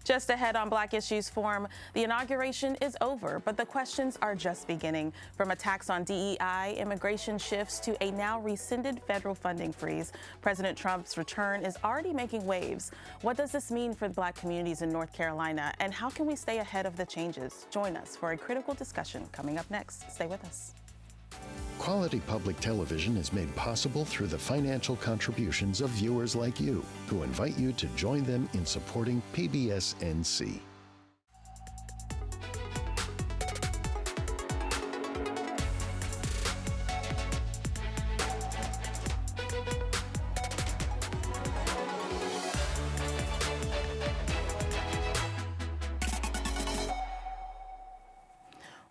Just ahead on Black Issues Forum, the inauguration is over, but the questions are just beginning. From attacks on DEI, immigration shifts, to a now rescinded federal funding freeze, President Trump's return is already making waves. What does this mean for Black communities in North Carolina, and how can we stay ahead of the changes? Join us for a critical discussion coming up next. Stay with us. Quality public television is made possible through the financial contributions of viewers like you, who invite you to join them in supporting PBS NC.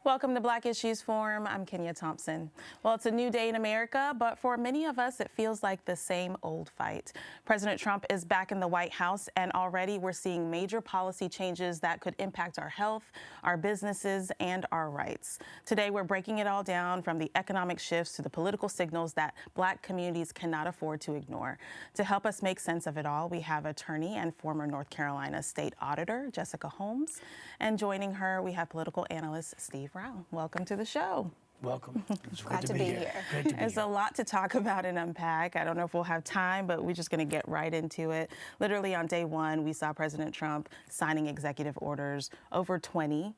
Welcome to Black Issues Forum. I'm Kenia Thompson. Well, it's a new day in America, but for many of us, it feels like the same old fight. President Trump is back in the White House, and already we're seeing major policy changes that could impact our health, our businesses, and our rights. Today, we're breaking it all down, from the economic shifts to the political signals that Black communities cannot afford to ignore. To help us make sense of it all, we have attorney and former North Carolina State Auditor Jessica Holmes, and joining her, we have political analyst Steve Rao. Welcome to the show. Welcome. It's Glad to be here. There's a lot to talk about and unpack. I don't know if we'll have time, but we're just going to get right into it. Literally on day one, we saw President Trump signing executive orders. Over 20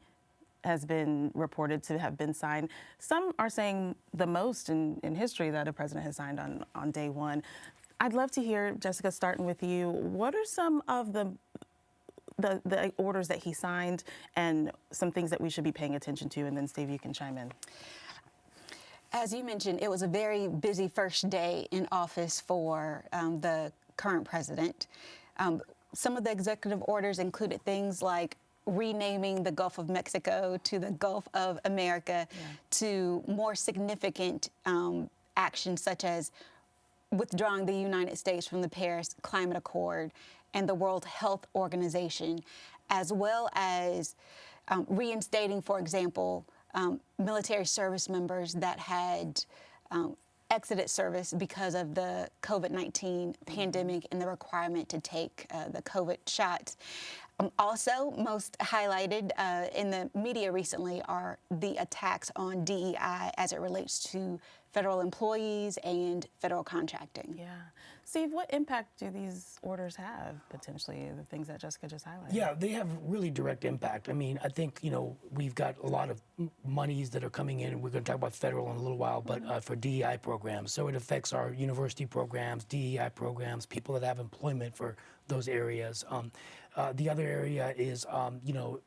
has been reported to have been signed. Some are saying the most in history that a president has signed on day one. I'd love to hear, Jessica, starting with you, what are some of the orders that he signed and some things that we should be paying attention to? And then Steve, you can chime in. As you mentioned, it was a very busy first day in office for the current president. Some of the executive orders included things like renaming the Gulf of Mexico to the Gulf of America, to more significant actions such as withdrawing the United States from the Paris Climate Accord and the World Health Organization, as well as reinstating, for example, military service members that had exited service because of the COVID-19 pandemic and the requirement to take the COVID shots. Also, most highlighted in the media recently are the attacks on DEI as it relates to federal employees and federal contracting. Yeah. Steve, what impact do these orders have, potentially, the things that Jessica just highlighted? Yeah, they have really direct impact. I mean, I think, we've got a lot of monies that are coming in, and we're going to talk about federal in a little while, but for DEI programs. So it affects our university programs, DEI programs, people that have employment for those areas. The other area is, you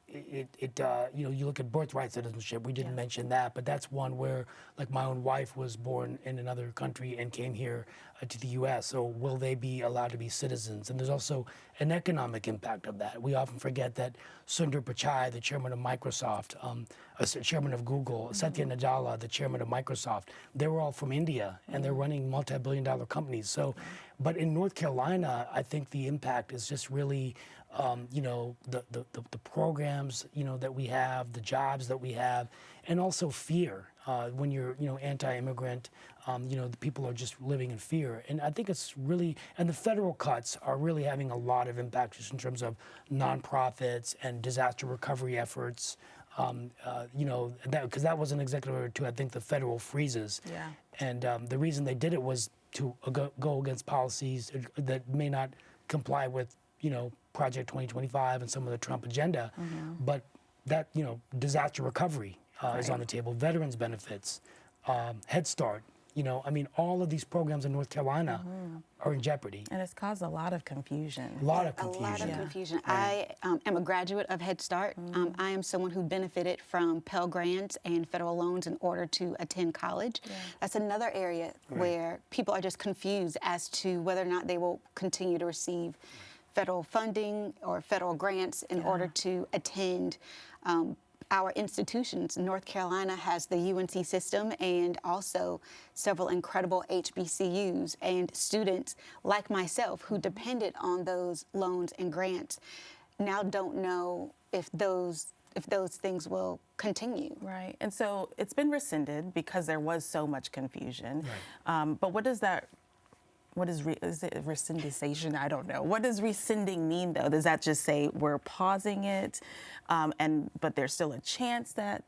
look at birthright citizenship. We didn't mention that, but that's one where, like, my own wife was born in another country and came here to the U.S. So will they be allowed to be citizens? And there's also an economic impact of that. We often forget that Sundar Pichai, the chairman of Microsoft, chairman of Google, Satya Nadella, the chairman of Microsoft, they were all from India, and they're running multi-billion-dollar companies. So, but in North Carolina, I think the impact is just really, the programs, that we have, the jobs that we have, and also fear. When you're, anti-immigrant, the people are just living in fear. And I think it's really, and the federal cuts are really having a lot of impact just in terms of nonprofits and disaster recovery efforts. Because that was an executive order to, I think, the federal freezes. Yeah. And the reason they did it was to go against policies that may not comply with, Project 2025 and some of the Trump agenda. But that, disaster recovery is on the table, veterans benefits, Head Start. All of these programs in North Carolina are in jeopardy. And it's caused a lot of confusion. A lot of confusion. Yeah. I am a graduate of Head Start. I am someone who benefited from Pell Grants and federal loans in order to attend college. Yeah. That's another area where people are just confused as to whether or not they will continue to receive federal funding or federal grants in order to attend our institutions. North Carolina has the UNC system and also several incredible HBCUs, and students like myself who depended on those loans and grants now don't know if those things will continue. Right. And so it's been rescinded because there was so much confusion. Right. But what does that what is it rescindation? I don't know. What does rescinding mean, though? Does that just say we're pausing it, but there's still a chance that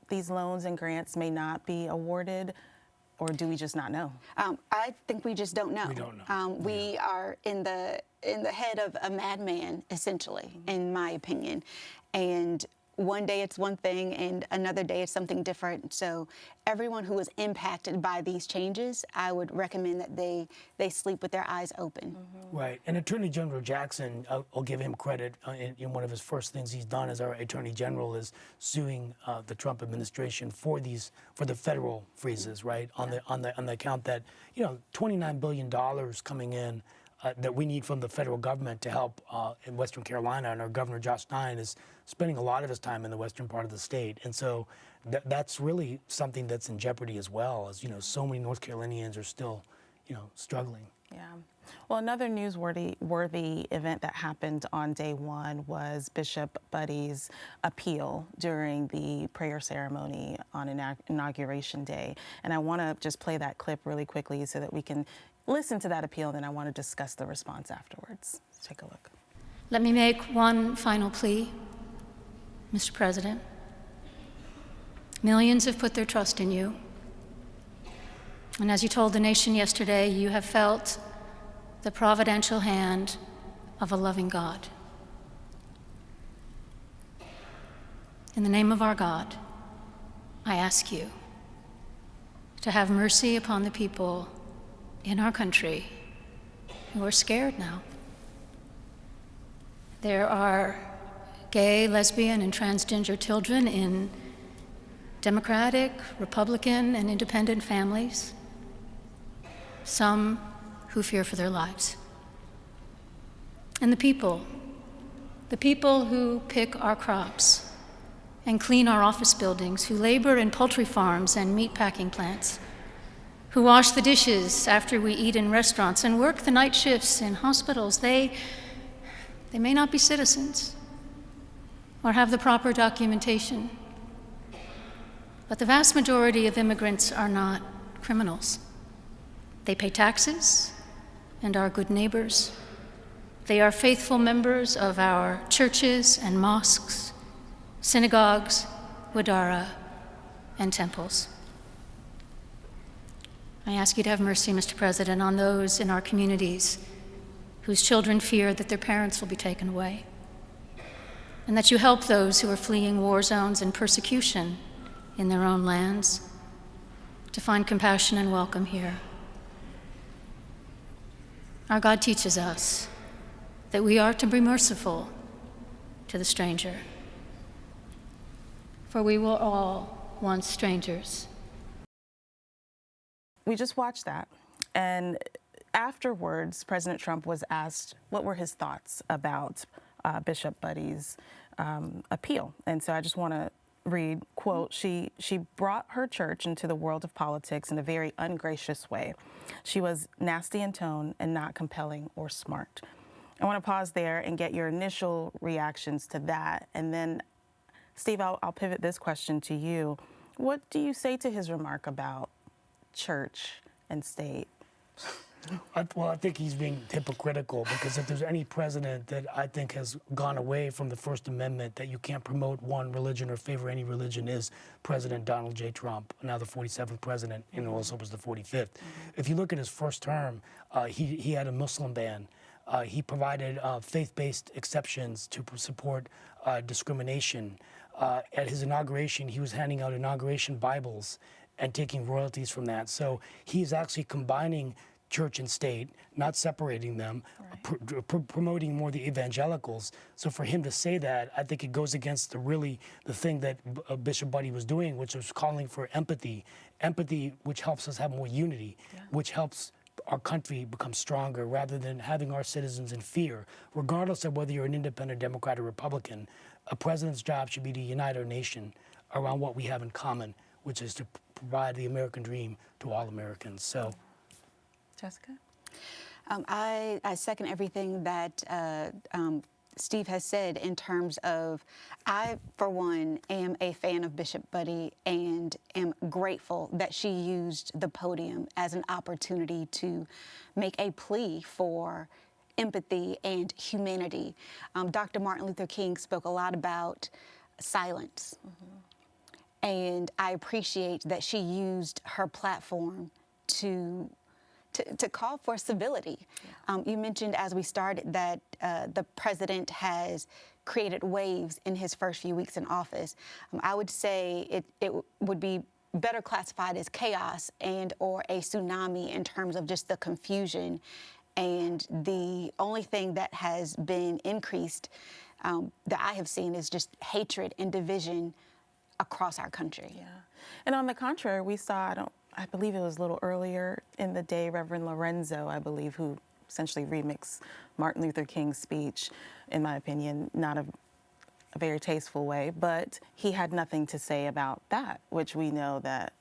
these loans and grants may not be awarded, or do we just not know? I think we just don't know. We don't know. We are in the head of a madman, essentially, in my opinion. And one day it's one thing, and another day it's something different. So everyone who is impacted by these changes, I would recommend that they sleep with their eyes open. Right. And Attorney General Jackson, I'll give him credit. In one of his first things he's done as our Attorney General is suing the Trump administration for the federal freezes, right? On the account that $29 billion coming in that we need from the federal government to help in Western Carolina, and our Governor Josh Stein is spending a lot of his time in the western part of the state, and so that's really something that's in jeopardy as well. As so many North Carolinians are still, struggling. Yeah. Well, another newsworthy event that happened on day one was Bishop Buddy's appeal during the prayer ceremony on Inauguration Day. And I want to just play that clip really quickly so that we can listen to that appeal, and then I want to discuss the response afterwards. Let's take a look. Let me make one final plea, Mr. President. Millions have put their trust in you. And as you told the nation yesterday, you have felt the providential hand of a loving God. In the name of our God, I ask you to have mercy upon the people in our country who are scared now. There are gay, lesbian, and transgender children in Democratic, Republican, and independent families, some who fear for their lives. And the people who pick our crops and clean our office buildings, who labor in poultry farms and meat packing plants, who wash the dishes after we eat in restaurants and work the night shifts in hospitals, they may not be citizens or have the proper documentation, but the vast majority of immigrants are not criminals. They pay taxes and are good neighbors. They are faithful members of our churches and mosques, synagogues, wadara, and temples. I ask you to have mercy, Mr. President, on those in our communities whose children fear that their parents will be taken away, and that you help those who are fleeing war zones and persecution in their own lands to find compassion and welcome here. Our God teaches us that we are to be merciful to the stranger, for we were all once strangers. We just watched that, and afterwards, President Trump was asked what were his thoughts about Bishop Buddy's appeal. And so I just want to read, quote, she brought her church into the world of politics in a very ungracious way. She was nasty in tone and not compelling or smart. I want to pause there and get your initial reactions to that. And then, Steve, I'll pivot this question to you. What do you say to his remark about church and state? Well, I think he's being hypocritical, because if there's any president that I think has gone away from the First Amendment, that you can't promote one religion or favor any religion, is President Donald J. Trump, now the 47th president, and also was the 45th. If you look at his first term, he had a Muslim ban. He provided faith-based exceptions to support discrimination. At his inauguration, he was handing out inauguration Bibles and taking royalties from that. So he's actually combining church and state, not separating them, right. Promoting more the evangelicals. So for him to say that, I think it goes against the thing that Bishop Buddy was doing, which was calling for empathy, which helps us have more unity, which helps our country become stronger, rather than having our citizens in fear. Regardless of whether you're an independent Democrat or Republican, a president's job should be to unite our nation around what we have in common, which is to provide the American dream to all Americans. So. Jessica? I second everything that Steve has said in terms of, I, for one, am a fan of Bishop Buddy and am grateful that she used the podium as an opportunity to make a plea for empathy and humanity. Dr. Martin Luther King spoke a lot about silence. And I appreciate that she used her platform to call for civility. You mentioned as we started that the president has created waves in his first few weeks in office. I would say it would be better classified as chaos and or a tsunami in terms of just the confusion. And the only thing that has been increased that I have seen is just hatred and division across our country. Yeah. And on the contrary, we saw, I believe it was a little earlier in the day, Reverend Lorenzo, I believe, who essentially remixed Martin Luther King's speech, in my opinion, not a very tasteful way, but he had nothing to say about that, which we know that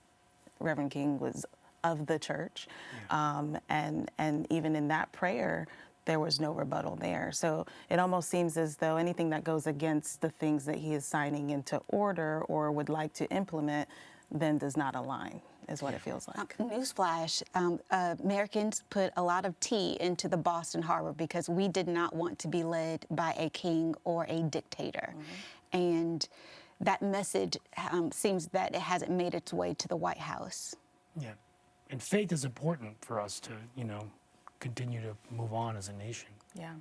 Reverend King was of the church. Yeah. And even in that prayer, there was no rebuttal there. So it almost seems as though anything that goes against the things that he is signing into order or would like to implement then does not align, is what it feels like. Newsflash, Americans put a lot of tea into the Boston Harbor because we did not want to be led by a king or a dictator. And that message seems that it hasn't made its way to the White House. Yeah, and faith is important for us to, continue to move on as a nation. Yeah.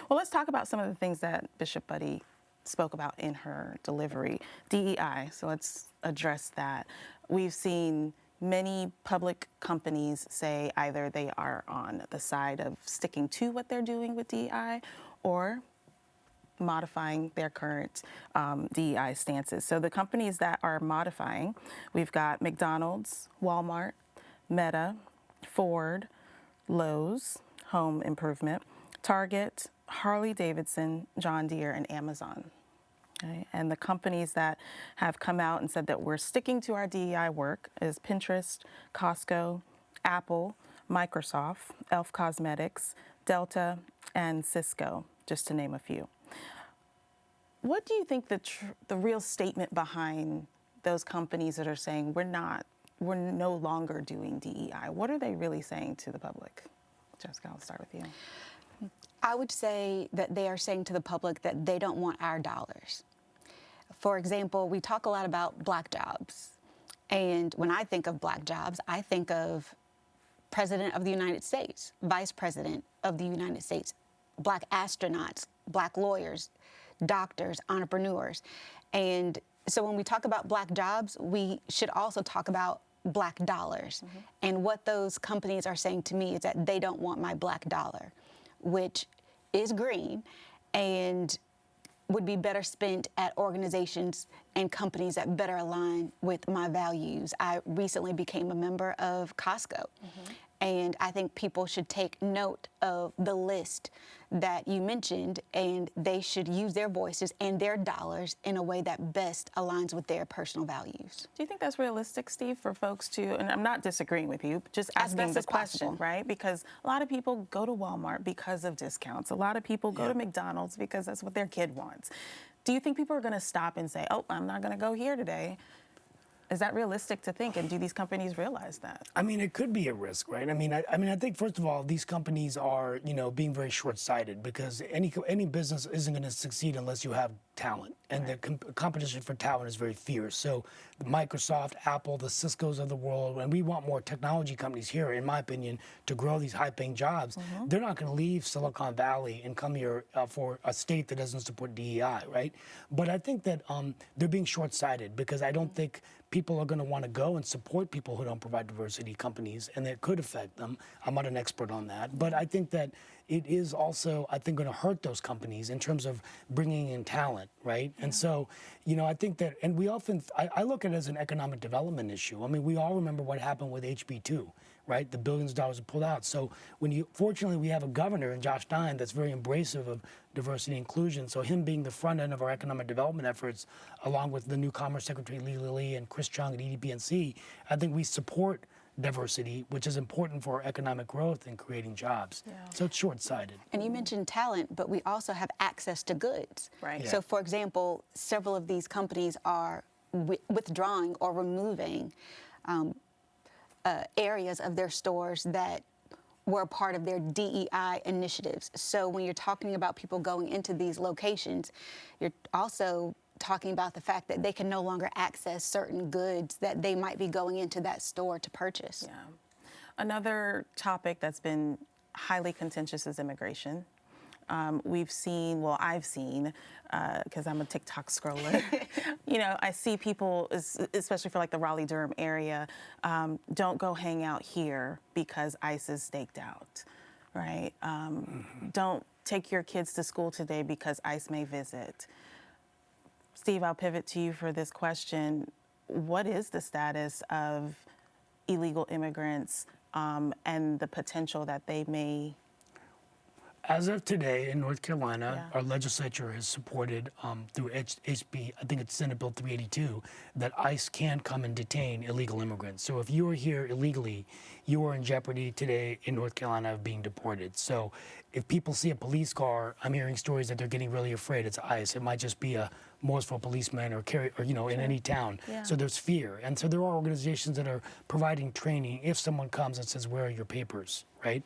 Well, let's talk about some of the things that Bishop Buddy spoke about in her delivery. DEI, so let's address that. We've seen many public companies say either they are on the side of sticking to what they're doing with DEI or modifying their current DEI stances. So the companies that are modifying, we've got McDonald's, Walmart, Meta, Ford, Lowe's, Home Improvement, Target, Harley-Davidson, John Deere, and Amazon. Okay? And the companies that have come out and said that we're sticking to our DEI work is Pinterest, Costco, Apple, Microsoft, Elf Cosmetics, Delta, and Cisco, just to name a few. What do you think the real statement behind those companies that are saying we're no longer doing DEI? What are they really saying to the public? Jessica, I'll start with you. I would say that they are saying to the public that they don't want our dollars. For example, we talk a lot about black jobs. And when I think of black jobs, I think of President of the United States, Vice President of the United States, black astronauts, black lawyers, doctors, entrepreneurs. And so when we talk about black jobs, we should also talk about black dollars. And what those companies are saying to me is that they don't want my black dollar, which is green and would be better spent at organizations and companies that better align with my values. I recently became a member of Costco. And I think people should take note of the list that you mentioned, and they should use their voices and their dollars in a way that best aligns with their personal values. Do you think that's realistic, Steve, for folks to, and I'm not disagreeing with you, just asking the question, right? Because a lot of people go to Walmart because of discounts. A lot of people go to McDonald's because that's what their kid wants. Do you think people are going to stop and say, oh, I'm not going to go here today? Is that realistic to think, and do these companies realize that? I mean, it could be a risk, right? I think first of all, these companies are, being very short-sighted because any business isn't going to succeed unless you have talent, and the competition for talent is very fierce. So, Microsoft, Apple, the Ciscos of the world, and we want more technology companies here, in my opinion, to grow these high-paying jobs. They're not going to leave Silicon Valley and come here for a state that doesn't support DEI, right? But I think that they're being short-sighted because I don't think people are going to want to go and support people who don't provide diversity companies, and that could affect them. I'm not an expert on that, but I think that it is also, I think, going to hurt those companies in terms of bringing in talent, right? And so, I think that, and we often, I look at it as an economic development issue. I mean, we all remember what happened with HB2, right? The billions of dollars are pulled out. So fortunately, we have a governor in Josh Stein that's very embracive of diversity and inclusion. So him being the front end of our economic development efforts, along with the new Commerce Secretary Lee Lilly and Chris Chung at EDP NC, I think we support diversity, which is important for economic growth and creating jobs. Yeah. So it's short-sighted. And you mentioned talent, but we also have access to goods. Right. Yeah. So, for example, several of these companies are withdrawing or removing areas of their stores that were a part of their DEI initiatives. So when you're talking about people going into these locations, you're also talking about the fact that they can no longer access certain goods that they might be going into that store to purchase. Yeah. Another topic that's been highly contentious is immigration. We've seen, well, I've seen, because I'm a TikTok scroller, I see people, especially for like the Raleigh-Durham area, don't go hang out here because ICE is staked out, right? Don't take your kids to school today because ICE may visit. Steve, I'll pivot to you for this question. What is the status of illegal immigrants and the potential that they may? As of today in North Carolina, our legislature has supported through HB, I think it's Senate Bill 382, that ICE can come and detain illegal immigrants. So if you are here illegally, you are in jeopardy today in North Carolina of being deported. So if people see a police car, I'm hearing stories that they're getting really afraid it's ICE. It might just be a Mooresville policeman or in any town. Yeah. So there's fear. And so there are organizations that are providing training if someone comes and says, where are your papers, right?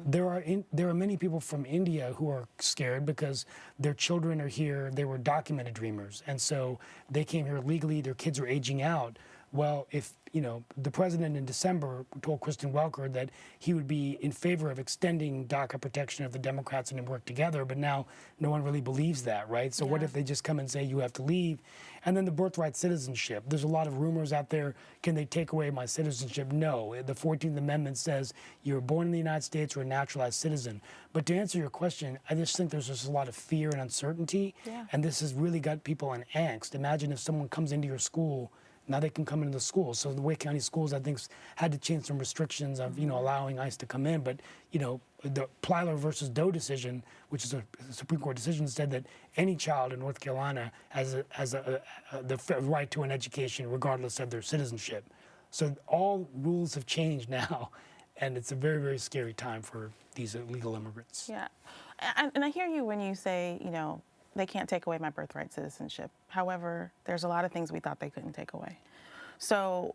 There are many people from India who are scared because their children are here. They were documented dreamers. And so they came here legally. Their kids are aging out. Well, if, the president in December told Kristen Welker that he would be in favor of extending DACA protection if the Democrats and him work together, but now no one really believes that, right? So what if they just come and say, you have to leave? And then the birthright citizenship. There's a lot of rumors out there. Can they take away my citizenship? No. The 14th Amendment says you're born in the United States or a naturalized citizen. But to answer your question, I just think there's just a lot of fear and uncertainty. Yeah. And this has really got people in angst. Imagine if someone comes into your school. Now they can come into the school. So the Wake County schools, I think, had to change some restrictions of, allowing ICE to come in. But, the Plyler versus Doe decision, which is a Supreme Court decision, said that any child in North Carolina has the right to an education regardless of their citizenship. So all rules have changed now, and it's a very, very scary time for these illegal immigrants. Yeah. And I hear you when you say, they can't take away my birthright citizenship. However, there's a lot of things we thought they couldn't take away. So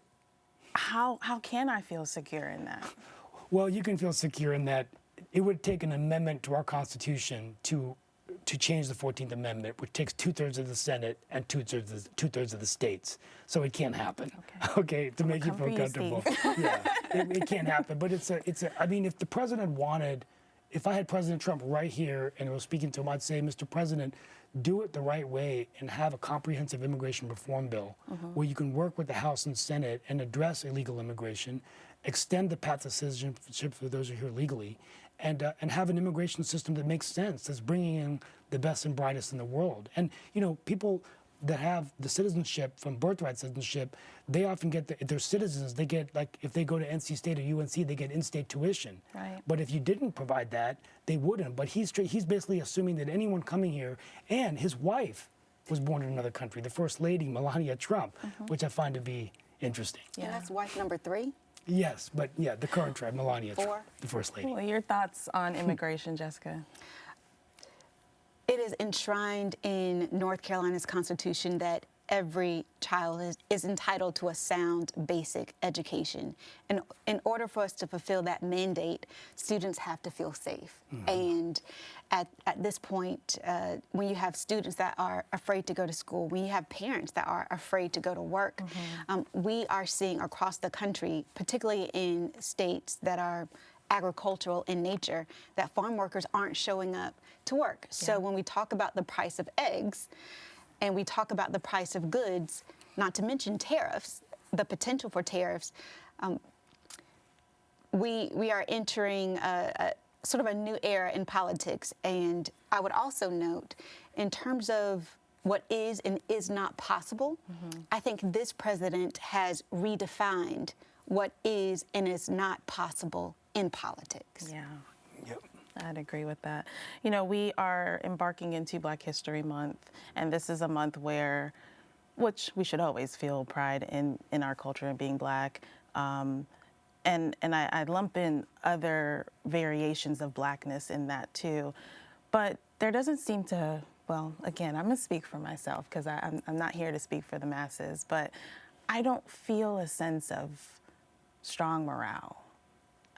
how can I feel secure in that? Well, you can feel secure in that it would take an amendment to our Constitution to change the 14th Amendment, which takes 2/3 of the Senate and 2/3 of the states. So it can't happen. Okay, to make you feel comfortable. Yeah, it can't happen. But I mean, if the president wanted. If I had President Trump right here and I was speaking to him, I'd say, Mr. President, do it the right way and have a comprehensive immigration reform bill where you can work with the House and Senate and address illegal immigration, extend the path to citizenship for those who are here legally, and have an immigration system that makes sense, that's bringing in the best and brightest in the world. And, people that have the citizenship from birthright citizenship, they often get, if they're citizens, they get, like, if they go to NC State or UNC, they get in-state tuition. Right. But if you didn't provide that, they wouldn't. But he's basically assuming that anyone coming here, and his wife was born in another country, the First Lady, Melania Trump, which I find to be interesting. Yeah. And that's wife number 3? Yes, but yeah, the current tribe, Melania 4? Trump, the First Lady. Well, your thoughts on immigration, Jessica? It is enshrined in North Carolina's Constitution that every child is entitled to a sound basic education. And in order for us to fulfill that mandate, students have to feel safe. And at this point, when you have students that are afraid to go to school, when you have parents that are afraid to go to work, we are seeing across the country, particularly in states that are agricultural in nature, that farm workers aren't showing up to work. So when we talk about the price of eggs and we talk about the price of goods, not to mention tariffs, the potential for tariffs, we are entering a sort of a new era in politics. And I would also note, in terms of what is and is not possible, I think this president has redefined what is and is not possible in politics. Yeah. Yep. I'd agree with that. We are embarking into Black History Month, and this is a month which we should always feel pride in our culture and being Black. and I lump in other variations of Blackness in that too. But there doesn't seem to, well, again, I'm gonna speak for myself because I'm not here to speak for the masses, but I don't feel a sense of strong morale.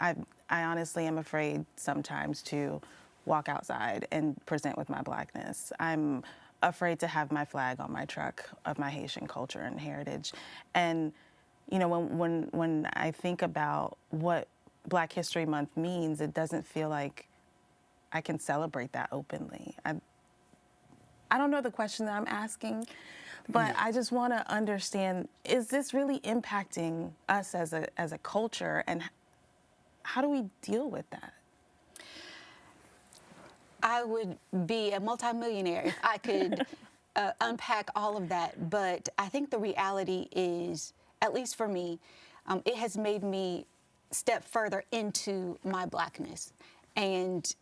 I honestly am afraid sometimes to walk outside and present with my Blackness. I'm afraid to have my flag on my truck of my Haitian culture and heritage. And you know, when I think about what Black History Month means, it doesn't feel like I can celebrate that openly. I don't know the question that I'm asking, but I just want to understand, is this really impacting us as a culture, and how do we deal with that? I would be a multimillionaire if I could unpack all of that, but I think the reality is, at least for me, it has made me step further into my Blackness. And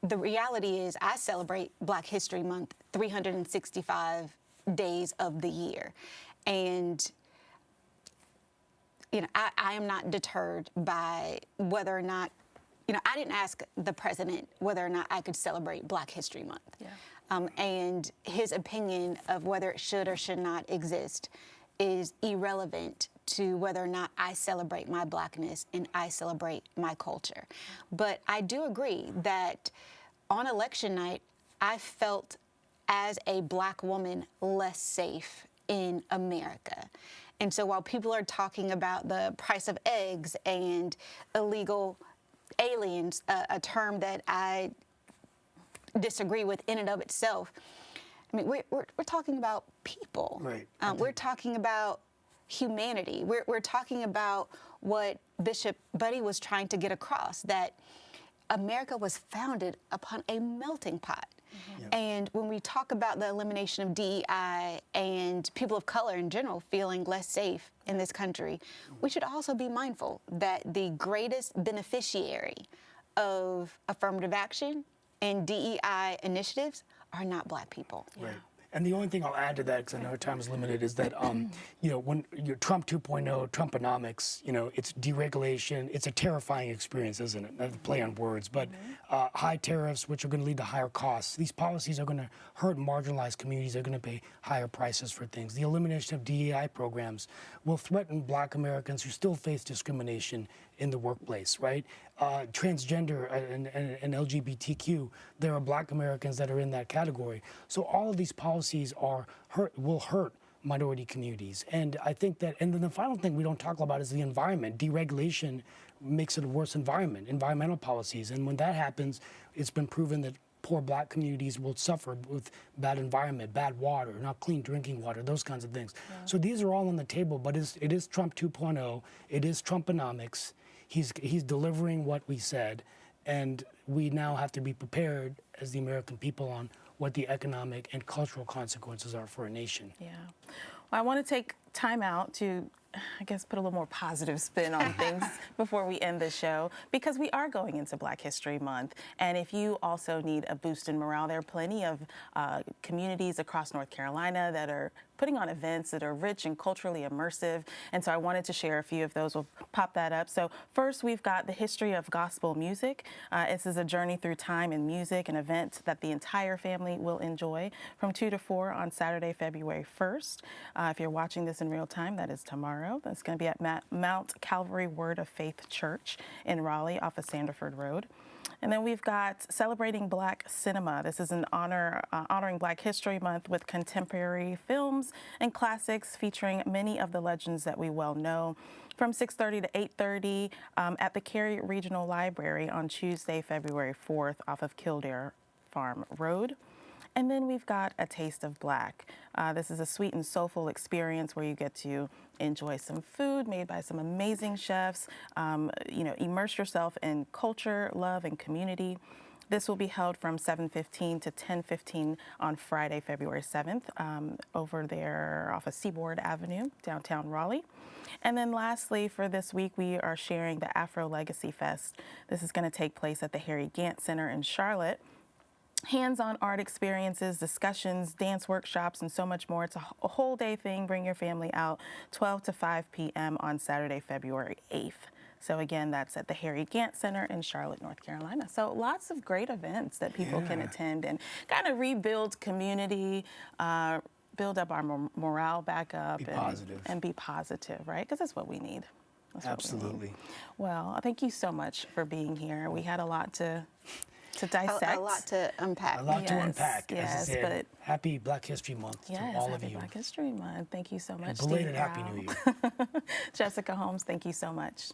the reality is I celebrate Black History Month 365 days of the year. And you know, I am not deterred by whether or not, you know, I didn't ask the president whether or not I could celebrate Black History Month. Yeah. And his opinion of whether it should or should not exist is irrelevant to whether or not I celebrate my Blackness and I celebrate my culture. But I do agree that on election night, I felt as a Black woman less safe in America. And so while people are talking about the price of eggs and illegal aliens, a term that I disagree with in and of itself, I mean, we're talking about people. Right. We're talking about humanity. We're talking about what Bishop Buddy was trying to get across, that America was founded upon a melting pot. Mm-hmm. Yep. And when we talk about the elimination of DEI and people of color in general feeling less safe in this country, we should also be mindful that the greatest beneficiary of affirmative action and DEI initiatives are not Black people. Right. And the only thing I'll add to that, because I know time is limited, is that, you know, when you're Trump 2.0, Trumponomics, you know, it's deregulation. It's a terrifying experience, isn't it? Not to play on words, but high tariffs, which are going to lead to higher costs. These policies are going to hurt marginalized communities. They're going to pay higher prices for things. The elimination of DEI programs will threaten Black Americans who still face discrimination in the workplace, right? Transgender and LGBTQ, there are Black Americans that are in that category. So all of these policies will hurt minority communities. And I think that, and then the final thing we don't talk about is the environment. Deregulation makes it a worse environment, environmental policies. And when that happens, it's been proven that poor Black communities will suffer with bad environment, bad water, not clean drinking water, those kinds of things. Yeah. So these are all on the table, but it is Trump 2.0. It is Trumponomics. He's delivering what we said, and we now have to be prepared as the American people on what the economic and cultural consequences are for a nation. Yeah. Well, I want to take time out to, I guess, put a little more positive spin on things before we end the show, because we are going into Black History Month. And if you also need a boost in morale, there are plenty of communities across North Carolina that are putting on events that are rich and culturally immersive. And so I wanted to share a few of those. We'll pop that up. So first, we've got the history of gospel music. This is a journey through time and music, an event that the entire family will enjoy from 2 to 4 on Saturday, February 1st. If you're watching this in real time, that is tomorrow. That's going to be at Mount Calvary Word of Faith Church in Raleigh off of Sanderford Road. And then we've got Celebrating Black Cinema. This is an honoring Black History Month with contemporary films and classics featuring many of the legends that we well know, from 6:30 to 8:30 at the Cary Regional Library on Tuesday, February 4th off of Kildare Farm Road. And then we've got A Taste of Black. This is a sweet and soulful experience where you get to enjoy some food made by some amazing chefs, immerse yourself in culture, love, and community. This will be held from 7:15 to 10:15 on Friday, February 7th, over there off of Seaboard Avenue, downtown Raleigh. And then lastly, for this week, we are sharing the Afro Legacy Fest. This is going to take place at the Harry Gant Center in Charlotte. Hands-on art experiences, discussions, dance workshops, and so much more. It's a whole day thing. Bring your family out 12 to 5 p.m. on Saturday, February 8th. So again, that's at the Harry Gant Center in Charlotte, North Carolina. So lots of great events that people can attend and kind of rebuild community, build up our morale back up. Be positive. And be positive, right? Because that's what we need. That's what we need. Absolutely. Well, thank you so much for being here. We had a lot to dissect. A lot to unpack. A lot to unpack. Yes, as I said, but happy Black History Month to all of happy you. Black History Month. Thank you so much, And belated Steve Happy Rao. New Year. Jessica Holmes, thank you so much.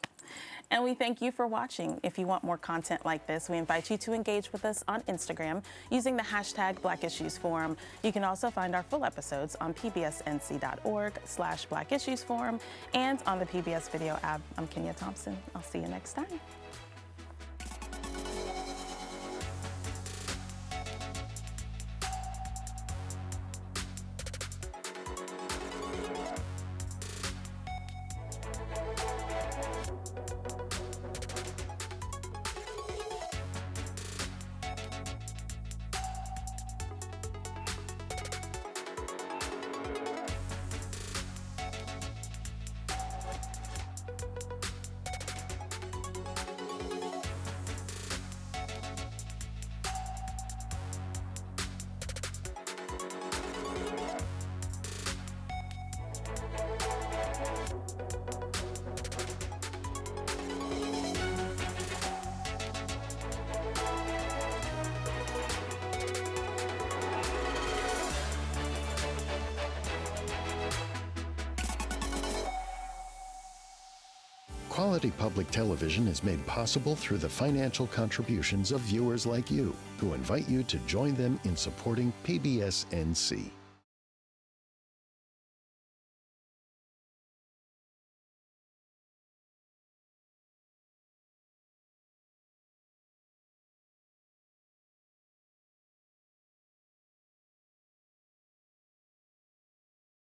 And we thank you for watching. If you want more content like this, we invite you to engage with us on Instagram using the hashtag Black Issues Forum. You can also find our full episodes on pbsnc.org/Black Issues Forum and on the PBS Video app. I'm Kenia Thompson. I'll see you next time. Quality public television is made possible through the financial contributions of viewers like you, who invite you to join them in supporting PBS NC.